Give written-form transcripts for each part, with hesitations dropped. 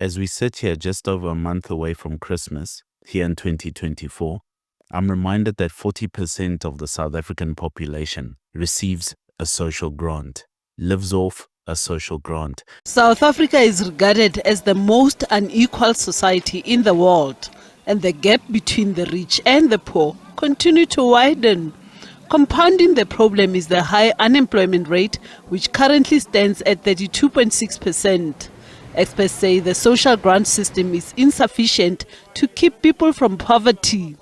As we sit here just over a month away from Christmas, here in 2024, I'm reminded that 40% of the South African population receives a social grant, lives off a social grant. South Africa is regarded as the most unequal society in the world, and the gap between the rich and the poor continue to widen. Compounding the problem is the high unemployment rate, which currently stands at 32.6%. Experts say the social grant system is insufficient to keep people from poverty,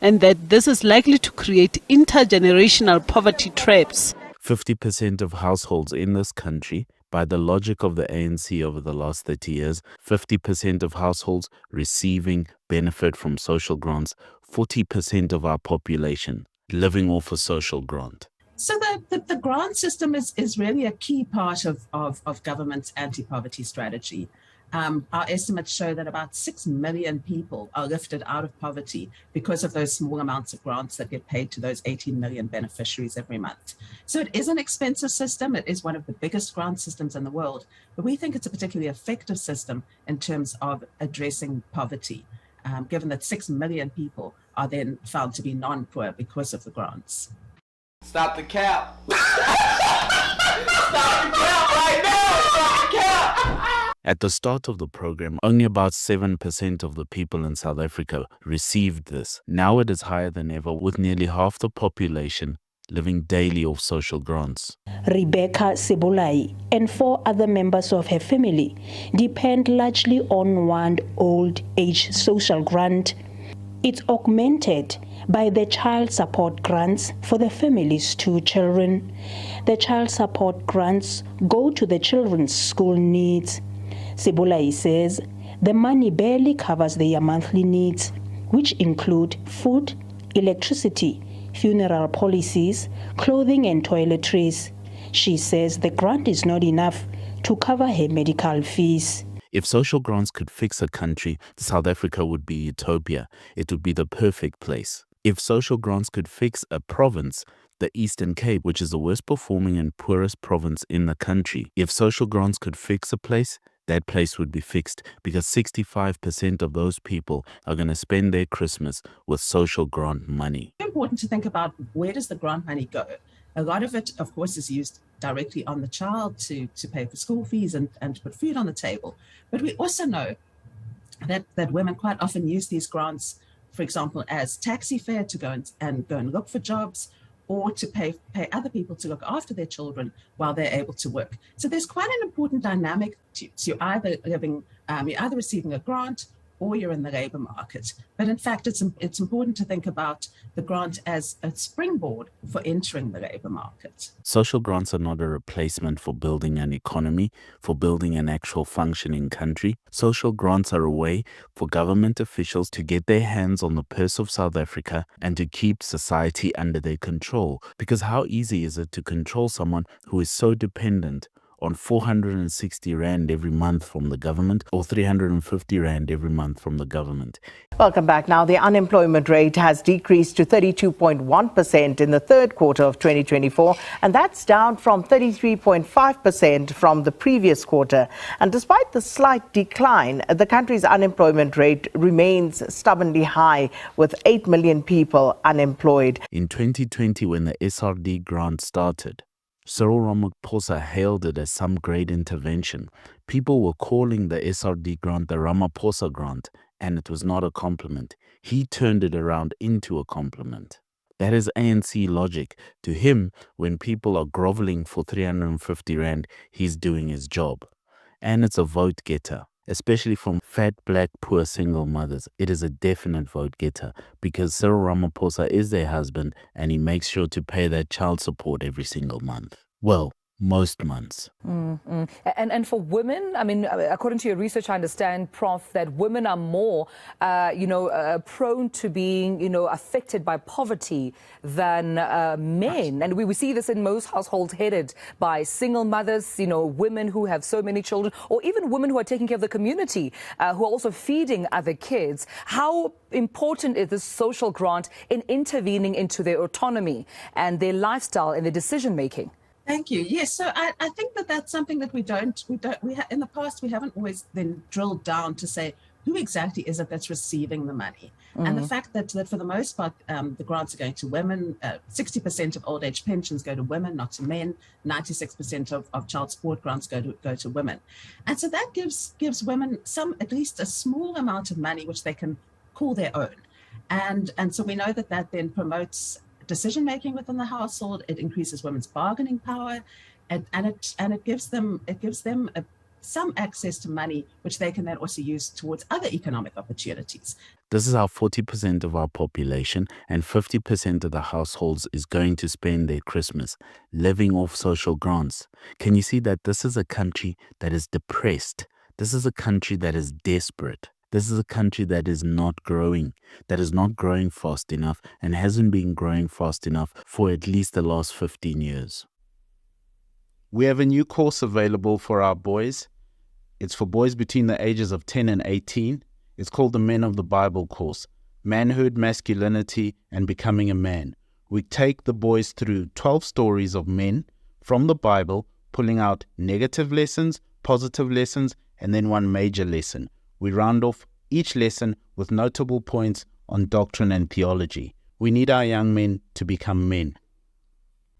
and that this is likely to create intergenerational poverty traps. 50% of households in this country, by the logic of the ANC over the last 30 years, 50% of households receiving benefit from social grants, 40% of our population living off a social grant. So the grant system is really a key part of government's anti-poverty strategy. Our estimates show that about 6 million people are lifted out of poverty because of those small amounts of grants that get paid to those 18 million beneficiaries every month. So it is an expensive system. It is one of the biggest grant systems in the world, but we think it's a particularly effective system in terms of addressing poverty, given that 6 million people are then found to be non-poor because of the grants. Stop the cap. Stop the cap right now. Stop the cap. At the start of the program, only about 7% of the people in South Africa received this. Now it is higher than ever, with nearly half the population living daily off social grants. Rebecca Sebulai and 4 other members of her family depend largely on one old age social grant. It's augmented by the child support grants for the family's 2 children. The child support grants go to the children's school needs. Sebulai says the money barely covers their monthly needs, which include food, electricity, funeral policies, clothing and toiletries. She says the grant is not enough to cover her medical fees. If social grants could fix a country, South Africa would be utopia. It would be the perfect place. If social grants could fix a province, the Eastern Cape, which is the worst performing and poorest province in the country, if social grants could fix a place, that place would be fixed, because 65% of those people are going to spend their Christmas with social grant money. It's important to think about, where does the grant money go? A lot of it, of course, is used directly on the child to pay for school fees and to put food on the table. But we also know that women quite often use these grants, for example, as taxi fare to go and look for jobs, or to pay other people to look after their children while they're able to work. So there's quite an important dynamic to you're either receiving a grant or you're in the labor market. But in fact, it's important to think about the grant as a springboard for entering the labor market. Social grants are not a replacement for building an economy, for building an actual functioning country. Social grants are a way for government officials to get their hands on the purse of South Africa and to keep society under their control. Because how easy is it to control someone who is so dependent on 460 Rand every month from the government, or 350 Rand every month from the government? Welcome back. Now, the unemployment rate has decreased to 32.1% in the third quarter of 2024, and that's down from 33.5% from the previous quarter. And despite the slight decline, the country's unemployment rate remains stubbornly high, with 8 million people unemployed. In 2020, when the SRD grant started, Cyril Ramaphosa hailed it as some great intervention. People were calling the SRD grant the Ramaphosa grant, and it was not a compliment. He turned it around into a compliment. That is ANC logic. To him, when people are groveling for 350 Rand, he's doing his job. And it's a vote getter, especially from fat, black, poor single mothers. It is a definite vote getter, because Cyril Ramaphosa is their husband and he makes sure to pay their child support every single month. Well, most months. And for women, I mean, according to your research, I understand, Prof, that women are more, prone to being, affected by poverty than men. And we see this in most households headed by single mothers, women who have so many children, or even women who are taking care of the community, who are also feeding other kids. How important is this social grant in intervening into their autonomy and their lifestyle and their decision making? Thank you. Yes, so I think that that's something that in the past we haven't always then drilled down to say who exactly is it that's receiving the money, and the fact that for the most part the grants are going to women. 60% of old age pensions go to women, not to men. 96% of child support grants go to women, and so that gives women some, at least a small amount of money which they can call their own, and so we know that that then promotes decision making within the household. It increases women's bargaining power, and it gives them some access to money, which they can then also use towards other economic opportunities. This is how 40% of our population and 50% of the households is going to spend their Christmas living off social grants. Can you see that this is a country that is depressed? This is a country that is desperate. This is a country that is not growing fast enough and hasn't been growing fast enough for at least the last 15 years. We have a new course available for our boys. It's for boys between the ages of 10 and 18. It's called the Men of the Bible course, Manhood, Masculinity, and Becoming a Man. We take the boys through 12 stories of men from the Bible, pulling out negative lessons, positive lessons, and then one major lesson. We round off each lesson with notable points on doctrine and theology. We need our young men to become men.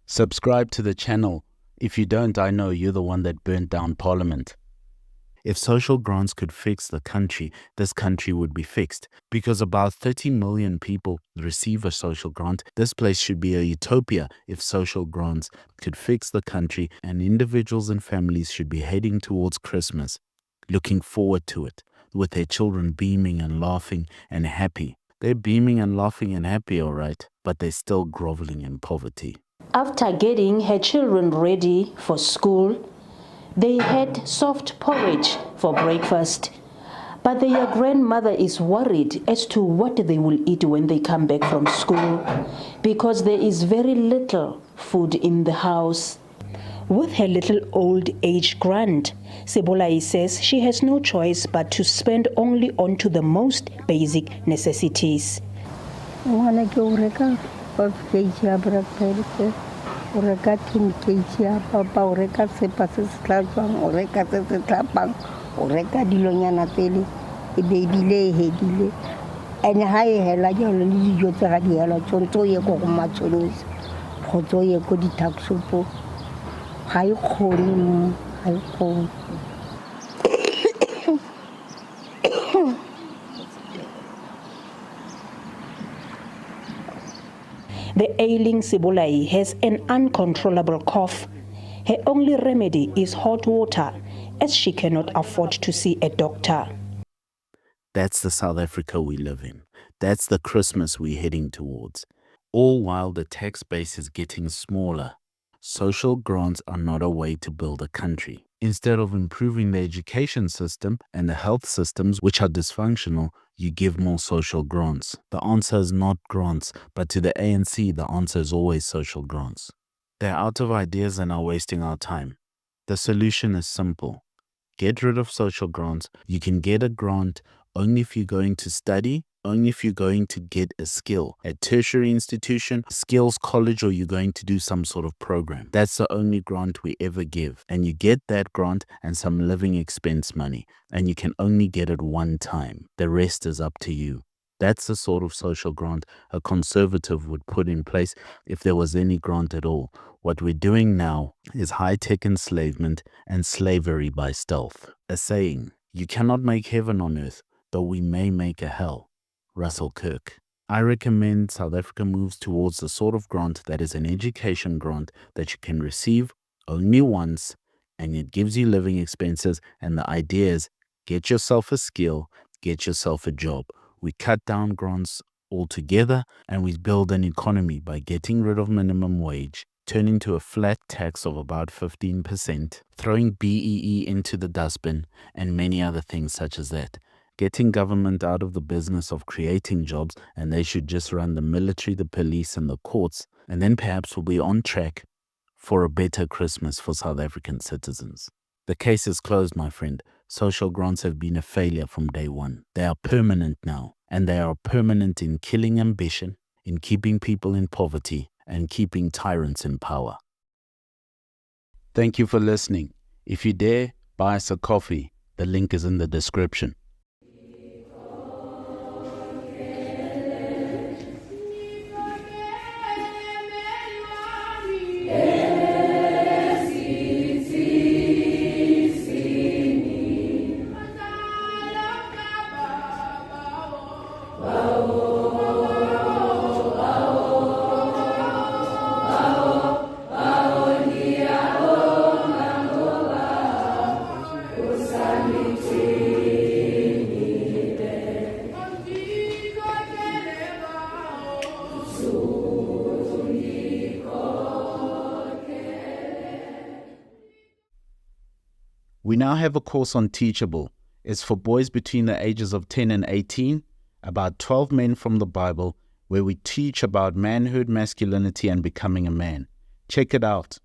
Subscribe to the channel. If you don't, I know you're the one that burnt down Parliament. If social grants could fix the country, this country would be fixed. Because about 30 million people receive a social grant, this place should be a utopia if social grants could fix the country, and individuals and families should be heading towards Christmas, looking forward to it, with their children beaming and laughing and happy. They're beaming and laughing and happy, all right, but they're still groveling in poverty. After getting her children ready for school, they had soft porridge for breakfast. But their grandmother is worried as to what they will eat when they come back from school, because there is very little food in the house. With her little old age grant, Sebolai says she has no choice but to spend only onto the most basic necessities. O reka 10 kg ya papa, o reka sepa se se tla tswang, o reka se se tlapang, o reka dilonyana tsele e be ebile e hedile. And ha e hela jalo le dijo tse ga di hela tshwanetse o ye ko go matšhonisa kgotsa o ye ko di-tuck-shop-ong. Ga e kgone mo, ga e kgone. The ailing Sebolai has an uncontrollable cough. Her only remedy is hot water, as she cannot afford to see a doctor. That's the South Africa we live in. That's the Christmas we're heading towards. All while the tax base is getting smaller. Social grants are not a way to build a country. Instead of improving the education system and the health systems, which are dysfunctional, you give more social grants. The answer is not grants, but to the ANC, the answer is always social grants. They're out of ideas and are wasting our time. The solution is simple. Get rid of social grants. You can get a grant only if you're going to study, only if you're going to get a skill at tertiary institution, skills college, or you're going to do some sort of program. That's the only grant we ever give. And you get that grant and some living expense money. And you can only get it one time. The rest is up to you. That's the sort of social grant a conservative would put in place if there was any grant at all. What we're doing now is high-tech enslavement and slavery by stealth. A saying, you cannot make heaven on earth, but we may make a hell. Russell Kirk. I recommend South Africa moves towards the sort of grant that is an education grant that you can receive only once, and it gives you living expenses, and the idea is get yourself a skill, get yourself a job. We cut down grants altogether, and we build an economy by getting rid of minimum wage, turning to a flat tax of about 15%, throwing BEE into the dustbin, and many other things such as that. Getting government out of the business of creating jobs, and they should just run the military, the police, and the courts, and then perhaps we'll be on track for a better Christmas for South African citizens. The case is closed, my friend. Social grants have been a failure from day one. They are permanent now, and they are permanent in killing ambition, in keeping people in poverty, and keeping tyrants in power. Thank you for listening. If you dare, buy us a coffee. The link is in the description. We now have a course on Teachable. It's for boys between the ages of 10 and 18, about 12 men from the Bible, where we teach about manhood, masculinity, and becoming a man. Check it out.